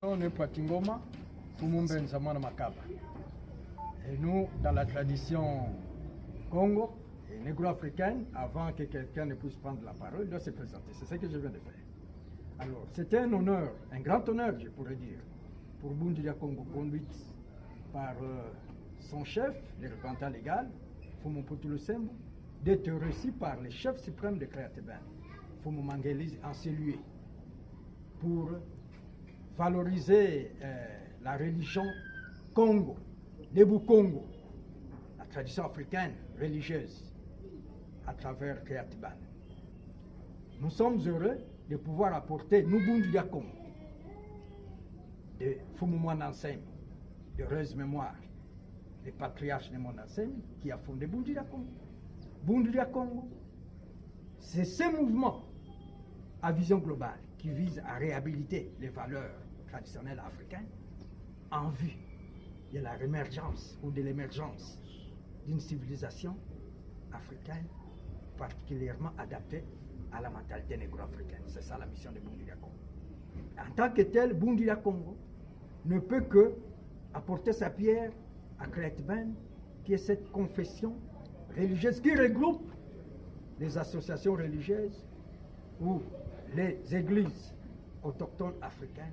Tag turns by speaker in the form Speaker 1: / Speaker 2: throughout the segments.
Speaker 1: On est Patingoma, Fumumbensamana Makaba. Et nous, dans la tradition Congo et négro-africaine, avant que quelqu'un ne puisse prendre la parole, il doit se présenter. C'est ce que je viens de faire. Alors, c'était un honneur, un grand honneur, je pourrais dire, pour Bundilia Congo, conduite par son chef, le représentant légal, Fumumputu Lusembo, d'être reçu par le chef suprême de Créateben, Fumumangelizi, en celui pour valoriser la religion Congo, le Congo, la tradition africaine religieuse à travers Créatiban. Nous sommes heureux de pouvoir apporter Nubundu Congo, de Fumumanansem, de heureuse mémoire, le patriarche de Monansem qui a fondé Bundu Congo. Bundu Congo, c'est ce mouvement à vision globale qui vise à réhabiliter les valeurs traditionnelles africaines en vue de la réémergence ou de l'émergence d'une civilisation africaine particulièrement adaptée à la mentalité négro-africaine. C'est ça la mission de Bundu Congo. En tant que tel, Bundu Congo ne peut que apporter sa pierre à Créatben, qui est cette confession religieuse qui regroupe les associations religieuses ou les églises autochtones africaines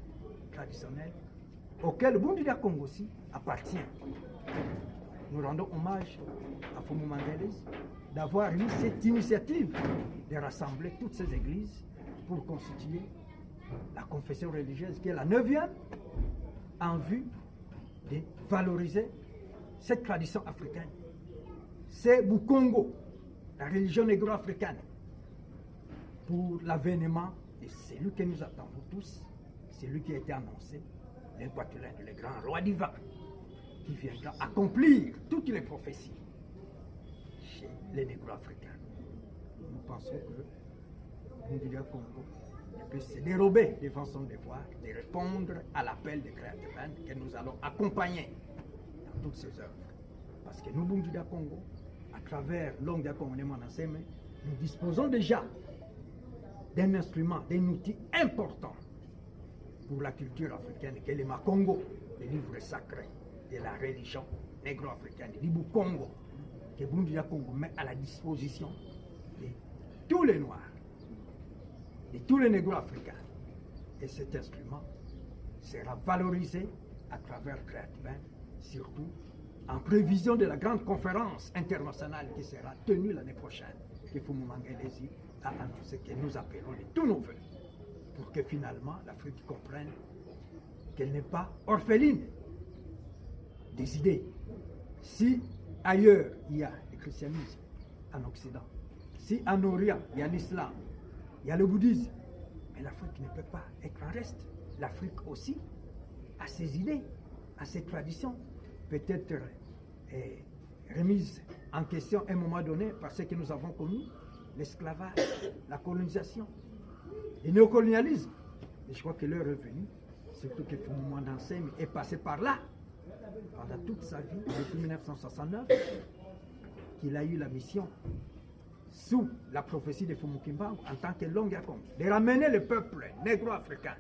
Speaker 1: traditionnelles auxquelles Bundu Congo aussi appartient. Nous rendons hommage à Fumumangelizi d'avoir eu cette initiative de rassembler toutes ces églises pour constituer la confession religieuse qui est la 9e en vue de valoriser cette tradition africaine. C'est Bukongo, la religion négro-africaine, pour l'avènement de celui que nous attendons tous, celui qui a été annoncé, l'Inquatulin, le grand roi divin, qui viendra accomplir toutes les prophéties chez les négro-africains. Nous pensons que Bundu Congo ne peut se dérober devant son devoir de répondre à l'appel de Créateben que nous allons accompagner dans toutes ces œuvres. Parce que nous, Bundu Congo, à travers l'Ongia Congo, nous disposons déjà d'un instrument, d'un outil important pour la culture africaine, qui est le Makongo, le livre sacré de la religion négro-africaine, le Libu Congo, que Bundu Congo met à la disposition de tous les Noirs, de tous les négro-africains. Et cet instrument sera valorisé à travers Créatben, surtout en prévision de la grande conférence internationale qui sera tenue l'année prochaine, que Fumumangelizi a annoncé que nous appelons de tous nos voeux, pour que finalement l'Afrique comprenne qu'elle n'est pas orpheline des idées. Si ailleurs il y a le christianisme en Occident, si en Orient il y a l'islam, il y a le bouddhisme, mais l'Afrique ne peut pas être en reste. L'Afrique aussi a ses idées, a ses traditions, peut-être remise en question à un moment donné par ce que nous avons connu, l'esclavage, la colonisation, le néocolonialisme. Et je crois que l'heure est venue, surtout que Fumumanansem est passé par là pendant toute sa vie, depuis 1969, qu'il a eu la mission, sous la prophétie de Fumukimbangu, en tant que Longia Congo, de ramener le peuple négro-africain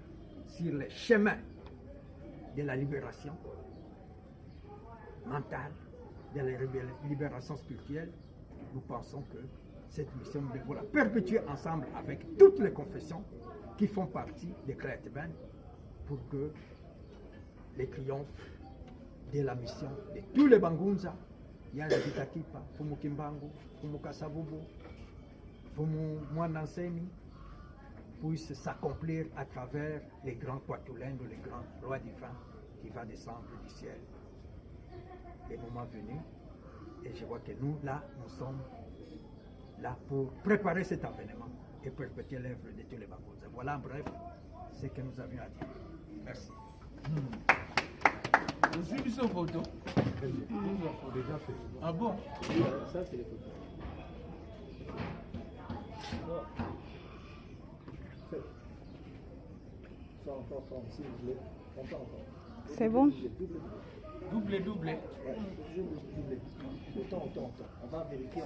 Speaker 1: sur le chemin de la libération mentale, de la libération spirituelle. Nous pensons que cette mission, nous devons la perpétuer ensemble avec toutes les confessions qui font partie de Créatben pour que les triomphes de la mission de tous les Bangunza, Yaya Vitakipa, Fumukimbangu, Fumukasavubu, Fumumanansemi, puissent s'accomplir à travers les grands Kwatulendo, les grands rois divins qui va descendre du ciel. Le moment venu, et je vois que nous, là, nous sommes là pour préparer cet événement et perpétuer l'œuvre de tous les Bangunza. Voilà en bref ce que nous avions à dire. Merci.
Speaker 2: Vous suivez cette photo?
Speaker 1: Nous avons déjà fait.
Speaker 2: Ah bon?
Speaker 3: Ça, c'est les photos. Ça encore, si vous voulez. Encore.
Speaker 4: C'est bon?
Speaker 2: Doublé.
Speaker 3: Ouais, doublé. Autant. On va vérifier.